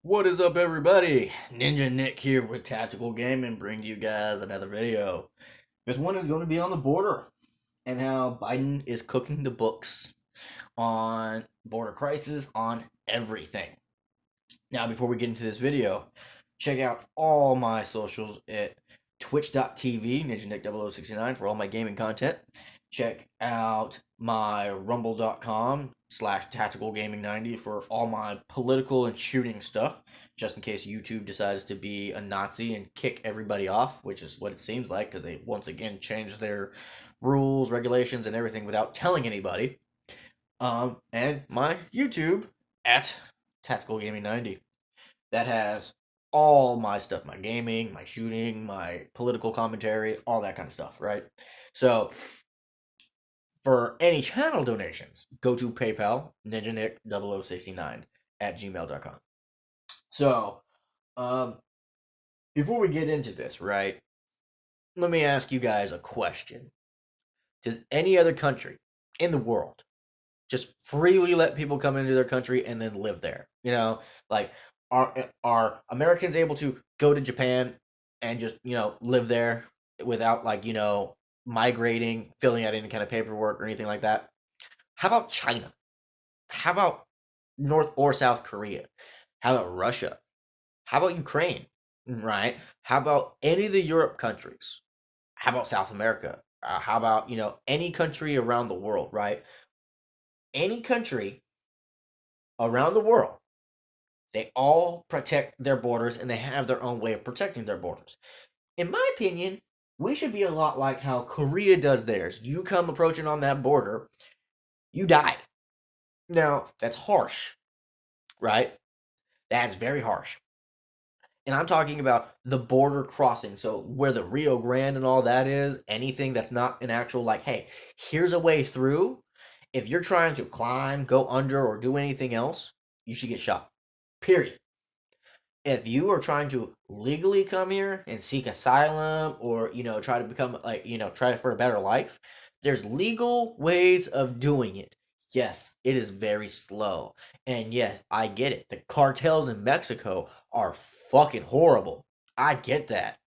What is up, everybody? Ninja Nick here with Tactical Gaming, bring you guys another video. This one is going to be on the border and how Biden is cooking the books on border crisis on everything. Now, before we get into this video, check out all my socials at twitch.tv, NinjaNick0069 for all my gaming content. Check out my rumble.com/tacticalgaming90 for all my political and shooting stuff, just in case YouTube decides to be a Nazi and kick everybody off, which is what it seems like because they once again changed their rules, regulations, and everything without telling anybody. And my YouTube at Tactical Gaming 90. That has all my stuff, my gaming, my shooting, my political commentary, all that kind of stuff, right? So for any channel donations, go to PayPal, NinjaNick0069 at gmail.com. So, um, before we get into this, right, let me ask you guys a question. Does any other country in the world just freely let people come into their country and then live there? Like are Americans able to go to Japan and just live there without migrating, filling out any kind of paperwork or anything like that? How about China? How about North or South Korea? How about Russia? How about Ukraine? Right? How about any of the Europe countries? How about South America? How about any country around the world? Right? Any country around the world, they all protect their borders and they have their own way of protecting their borders. In my opinion, we should be a lot like how Korea does theirs. You come approaching on that border, you die. Now, that's harsh, right? That's very harsh. And I'm talking about the border crossing. So, where the Rio Grande and all that is, anything that's not an actual, like, hey, here's a way through. If you're trying to climb, go under, or do anything else, you should get shot. Period. If you are trying to legally come here and seek asylum or try to become try for a better life, there's legal ways of doing it. Yes, it is very slow, and yes, I get it. The cartels in Mexico are fucking horrible. I get that,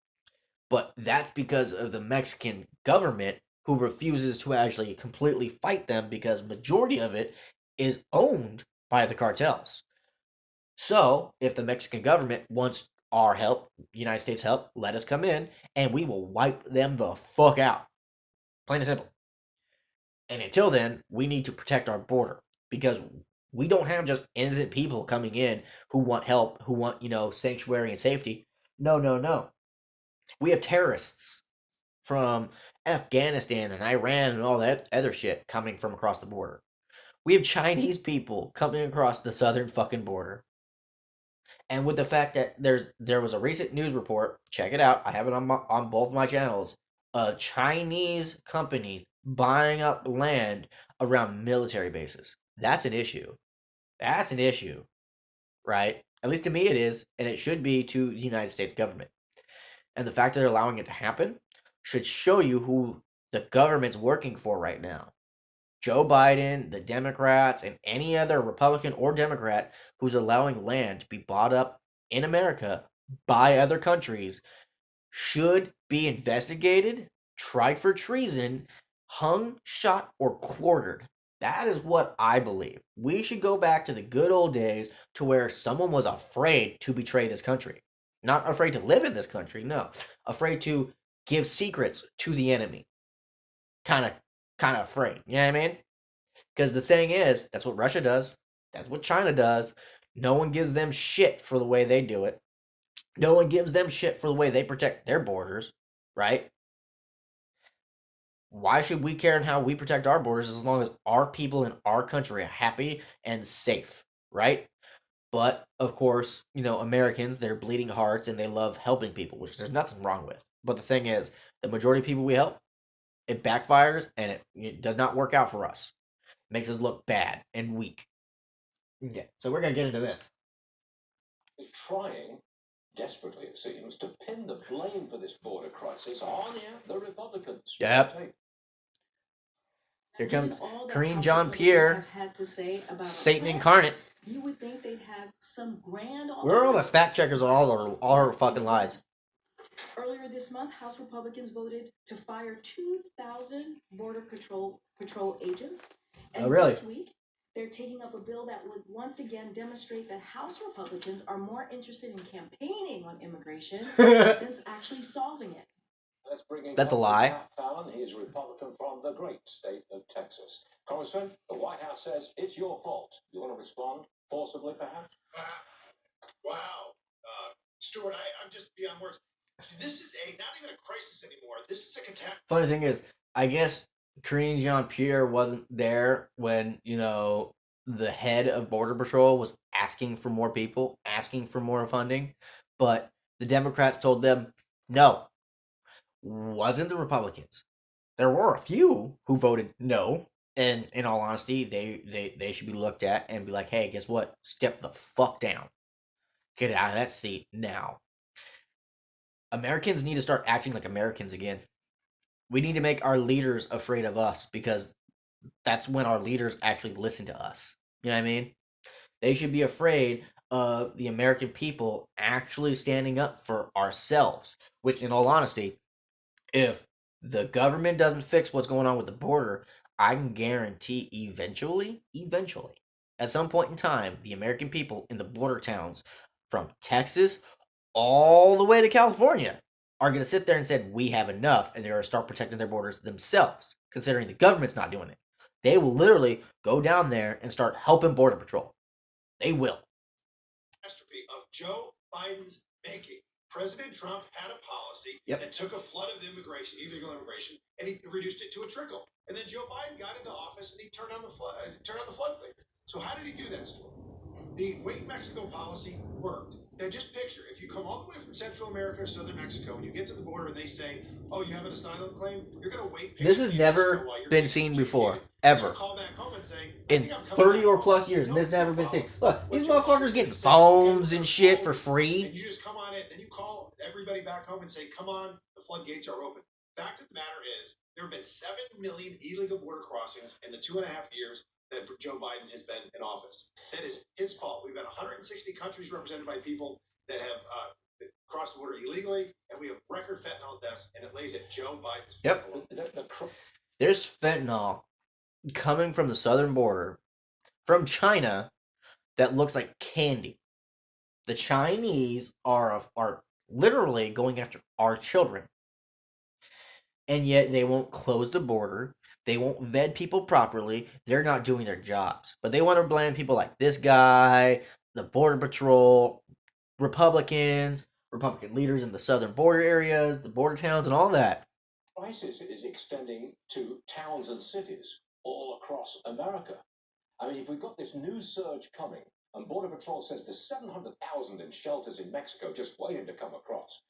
but that's because of the Mexican government who refuses to actually completely fight them because majority of it is owned by the cartels. So, if the Mexican government wants our help, United States help, let us come in and we will wipe them the fuck out. Plain and simple. And until then, we need to protect our border because we don't have just innocent people coming in who want help, who want, sanctuary and safety. No, no, no. We have terrorists from Afghanistan and Iran and all that other shit coming from across the border. We have Chinese people coming across the southern fucking border. And with the fact that there was a recent news report, check it out. I have it on both my channels. Chinese companies buying up land around military bases. That's an issue. That's an issue, right? At least to me it is, and it should be to the United States government. And the fact that they're allowing it to happen should show you who the government's working for right now. Joe Biden, the Democrats, and any other Republican or Democrat who's allowing land to be bought up in America by other countries should be investigated, tried for treason, hung, shot, or quartered. That is what I believe. We should go back to the good old days to where someone was afraid to betray this country. Not afraid to live in this country, no. Afraid to give secrets to the enemy. Kind of afraid. You know what I mean? Because the thing is, that's what Russia does. That's what China does. No one gives them shit for the way they do it. No one gives them shit for the way they protect their borders, right? Why should we care in how we protect our borders as long as our people in our country are happy and safe, right? But of course, Americans, they're bleeding hearts and they love helping people, which there's nothing wrong with. But the thing is, the majority of people we help, it backfires and it does not work out for us. It makes us look bad and weak. Yeah, so we're gonna get into this. Trying, desperately it seems, to pin the blame for this border crisis on the Republicans. Yep. Here comes Karine Jean-Pierre, Satan incarnate. You would think they'd have some grand Where are all the alternative. fact checkers on all her fucking lies? Earlier this month, House Republicans voted to fire 2,000 Border Patrol agents. And Really? this week, they're taking up a bill that would once again demonstrate that House Republicans are more interested in campaigning on immigration than actually solving it. Let's bring in That's a Congressman lie. Pat Fallon. He's a Republican from the great state of Texas. Congressman, the White House says it's your fault. You want to respond forcibly, perhaps? Wow. Stuart, I'm just beyond words. This is not even a crisis anymore. This is a catastrophe. Funny thing is, I guess Karine Jean-Pierre wasn't there when, the head of Border Patrol was asking for more people, asking for more funding, but the Democrats told them no. Wasn't the Republicans. There were a few who voted no, and in all honesty, they should be looked at and be like, hey, guess what? Step the fuck down. Get out of that seat now. Americans need to start acting like Americans again. We need to make our leaders afraid of us, because that's when our leaders actually listen to us. You know what I mean? They should be afraid of the American people actually standing up for ourselves, which, in all honesty, if the government doesn't fix what's going on with the border, I can guarantee eventually, at some point in time, the American people in the border towns from Texas all the way to California are going to sit there and say, we have enough, and they're going to start protecting their borders themselves, considering the government's not doing it. They will literally go down there and start helping Border Patrol. They will. Catastrophe of Joe Biden's making. President Trump had a policy that took a flood of immigration, illegal immigration, and he reduced it to a trickle. And then Joe Biden got into office and he turned on the floodgates. So how did he do that, Stuart? The Wait Mexico policy worked. Now just picture, if you come all the way from Central America or Southern Mexico and you get to the border and they say, oh, you have an asylum claim, you're going to wait. This has never been seen before, ever. Call back home and say, in 30 or plus years, and this has never been seen. Look, these motherfuckers getting phones and shit for free. And you just come on in, then you call everybody back home and say, come on, the floodgates are open. Fact of the matter is, there have been 7 million illegal border crossings in the 2.5 years that Joe Biden has been in office. That is his fault. We've got 160 countries represented by people that have crossed the border illegally, and we have record fentanyl deaths, and it lays at Joe Biden's Yep. There's fentanyl coming from the southern border, from China, that looks like candy. The Chinese are literally going after our children. And yet they won't close the border. They won't vet people properly. They're not doing their jobs. But they want to blame people like this guy, the Border Patrol, Republican leaders in the southern border areas, the border towns, and all that. Crisis is extending to towns and cities all across America. I mean, if we've got this new surge coming, and Border Patrol says there's 700,000 in shelters in Mexico just waiting to come across,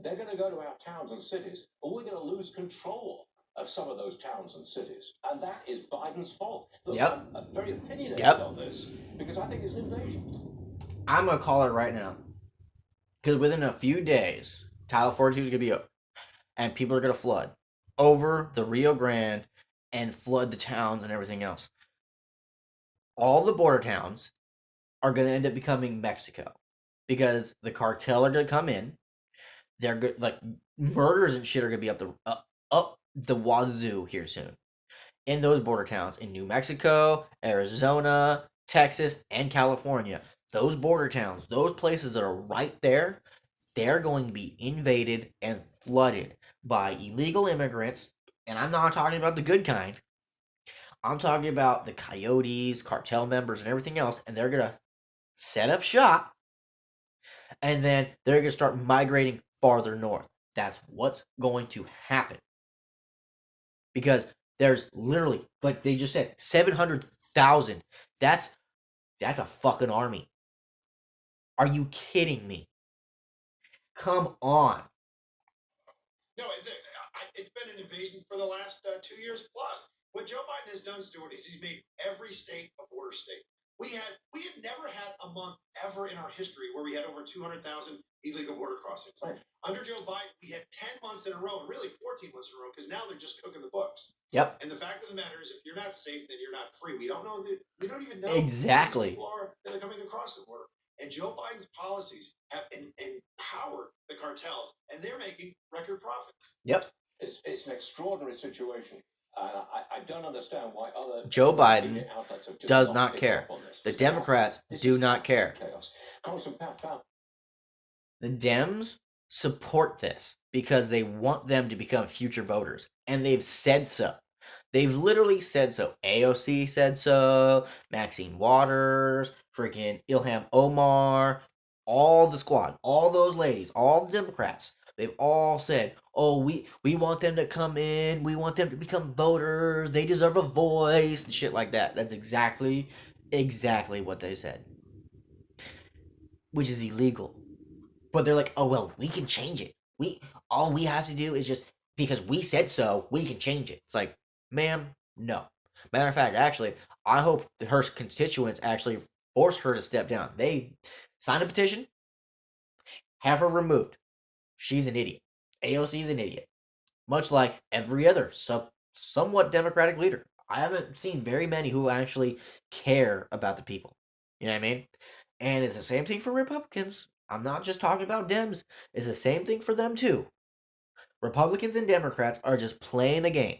they're going to go to our towns and cities, and we're going to lose control of some of those towns and cities. And that is Biden's fault. Look, I'm very opinionated on this, because I think it's an invasion. I'm going to call it right now. Because within a few days, Title 42 is going to be up. And people are going to flood over the Rio Grande and flood the towns and everything else. All the border towns are going to end up becoming Mexico. Because the cartel are going to come in. They're good, like murders and shit are going to be up the wazoo here soon. In those border towns in New Mexico, Arizona, Texas, and California. Those border towns, those places that are right there, they're going to be invaded and flooded by illegal immigrants. And I'm not talking about the good kind. I'm talking about the coyotes, cartel members, and everything else. And they're going to set up shop. And then they're going to start migrating farther north. That's what's going to happen. Because there's literally, like they just said, 700,000. That's a fucking army. Are you kidding me? Come on. No, it's been an invasion for the last 2 years plus. What Joe Biden has done, Stuart, is he's made every state a border state. We had never had a month ever in our history where we had over 200,000 illegal border crossings. Right. Under Joe Biden, we had 10 months in a row, and really 14 months in a row, because now they're just cooking the books. Yep. And the fact of the matter is, if you're not safe, then you're not free. We don't know. We don't even know Exactly. who these people are that are coming across the border. And Joe Biden's policies have empowered the cartels, and they're making record profits. Yep. It's an extraordinary situation. I don't understand why other Joe Biden media outlets have just does not picked care. up on this. The This is Democrats this do is not absolute care. Chaos. Congressman Pat Fowler. The Dems support this because they want them to become future voters. And they've said so. They've literally said so. AOC said so. Maxine Waters. Freaking Ilhan Omar. All the squad. All those ladies. All the Democrats. They've all said, oh, we want them to come in. We want them to become voters. They deserve a voice. And shit like that. That's exactly what they said. Which is illegal. But they're like, oh, well, we can change it. All we have to do is just, because we said so, we can change it. It's like, ma'am, no. Matter of fact, actually, I hope that her constituents actually force her to step down. They sign a petition, have her removed. She's an idiot. AOC's an idiot. Much like every other somewhat Democratic leader. I haven't seen very many who actually care about the people. You know what I mean? And it's the same thing for Republicans. I'm not just talking about Dems. It's the same thing for them too. Republicans and Democrats are just playing a game.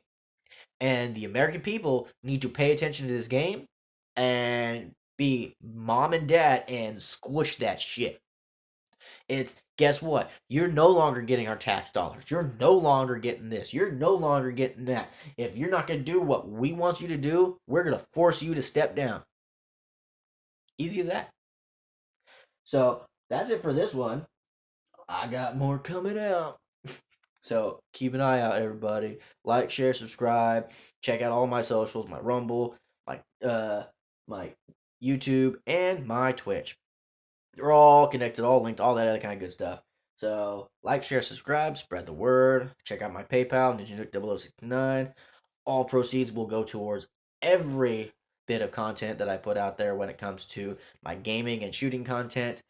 And the American people need to pay attention to this game and be mom and dad and squish that shit. It's, guess what? You're no longer getting our tax dollars. You're no longer getting this. You're no longer getting that. If you're not going to do what we want you to do, we're going to force you to step down. Easy as that. So, that's it for this one. I got more coming out. So, keep an eye out, everybody. Like, share, subscribe. Check out all my socials, my Rumble, my YouTube, and my Twitch. They're all connected, all linked, all that other kind of good stuff. So, like, share, subscribe, spread the word. Check out my PayPal, NinjaNuke0069. All proceeds will go towards every bit of content that I put out there when it comes to my gaming and shooting content.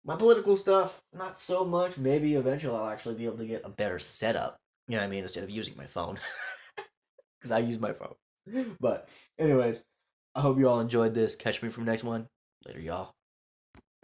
My political stuff, not so much. Maybe eventually I'll actually be able to get a better setup. You know what I mean? Instead of using my phone. Because I use my phone. But, anyways, I hope you all enjoyed this. Catch me from the next one. Later, y'all.